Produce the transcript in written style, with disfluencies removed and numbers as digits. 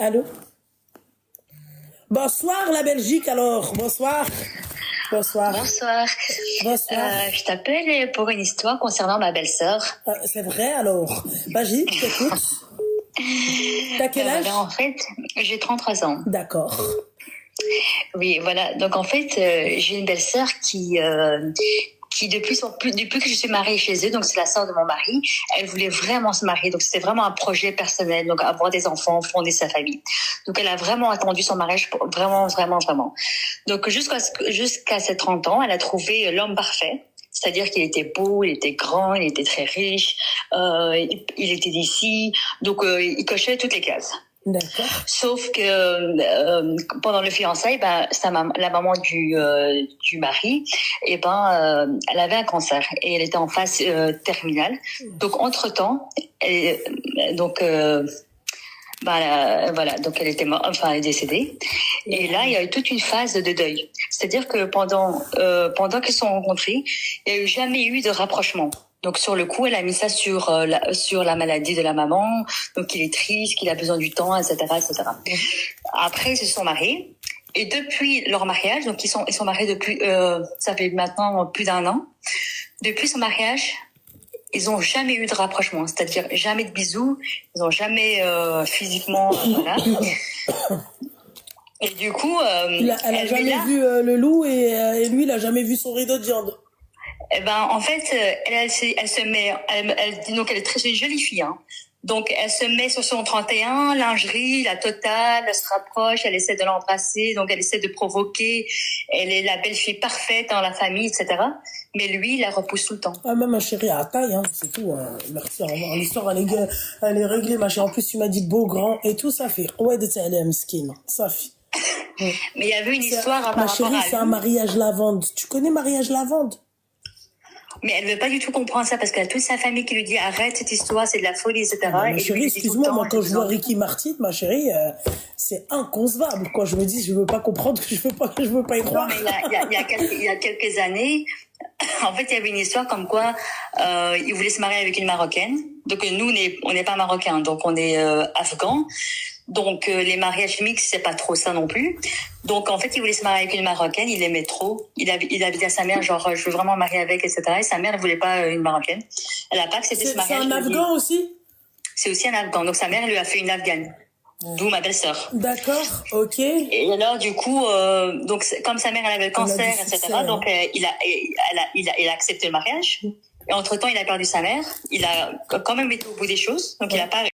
Allô? Bonsoir la Belgique alors, bonsoir. Bonsoir. Bonsoir. Bonsoir. Je t'appelle pour une histoire concernant ma belle-sœur. C'est vrai alors. Vas-y, je t'écoute. T'as quel âge? En fait, j'ai 33 ans. D'accord. Oui, voilà. Donc en fait, j'ai une belle-sœur qui depuis que je suis mariée chez eux, donc c'est la sœur de mon mari, elle voulait vraiment se marier. Donc c'était vraiment un projet personnel, donc avoir des enfants, fonder sa famille. Donc elle a vraiment attendu son mariage, vraiment, vraiment, vraiment. Donc jusqu'à ses 30 ans, elle a trouvé l'homme parfait. C'est-à-dire qu'il était beau, il était grand, il était très riche, il était d'ici, donc il cochait toutes les cases. D'accord. Sauf que pendant le fiançailles, la maman du mari, elle avait un cancer et elle était en phase terminale. Donc entre-temps, voilà, donc elle était elle est décédée. Et là, il y a eu toute une phase de deuil. C'est-à-dire que pendant qu'ils se sont rencontrés, il n'y a jamais eu de rapprochement. Donc sur le coup, elle a mis ça sur la maladie de la maman, donc qu'il est triste, qu'il a besoin du temps, etc., etc. Après, ils se sont mariés. Et depuis leur mariage, donc ils sont mariés depuis, ça fait maintenant plus d'1 an. Depuis son mariage, ils ont jamais eu de rapprochement, c'est-à-dire jamais de bisous, ils ont jamais physiquement, voilà. Et du coup, elle a jamais vu le loup et lui, il a jamais vu son rideau de viande. En fait, elle se met, elle dit donc elle est c'est une jolie fille, hein. Donc elle se met sur son 31, lingerie, la totale, elle se rapproche, elle essaie de l'embrasser, donc elle essaie de provoquer, elle est la belle fille parfaite dans la famille, etc. Mais lui, il la repousse tout le temps. Ah, même ma chérie à taille, hein, c'est tout. Merci, au revoir. L'histoire, elle est réglée, ma chérie. En plus, tu m'as dit beau, grand, et tout, ça fait. Ouais, de elle est skin. Ça fait. Ouais. Mais il y avait une histoire à ma chérie, c'est un mariage lavande. Tu connais mariage lavande? Mais elle veut pas du tout comprendre ça parce qu'elle a toute sa famille qui lui dit arrête cette histoire, c'est de la folie, etc. Ma chérie, excuse-moi, moi quand je vois Ricky Martin, ma chérie, c'est inconcevable. Quand je me dis, je veux pas comprendre, que je veux pas y croire. Non, mais il y a quelques années, en fait, il y avait une histoire comme quoi il voulait se marier avec une Marocaine. Donc nous, on n'est pas marocains, donc on est afghans. Donc les mariages mixtes, c'est pas trop ça non plus. Donc en fait, il voulait se marier avec une Marocaine, il l'aimait trop. Il avait dit à sa mère genre je veux vraiment me marier avec, etc. Et sa mère ne voulait pas une Marocaine. Elle a pas accepté ce mariage. C'est un Afghan aussi? C'est aussi un Afghan. Donc sa mère lui a fait une Afghane. D'où ma belle-sœur. D'accord, ok. Et alors du coup, donc comme sa mère elle avait le cancer, etc. Donc il a accepté le mariage. Et entre temps, il a perdu sa mère. Il a quand même été au bout des choses. Donc il a pas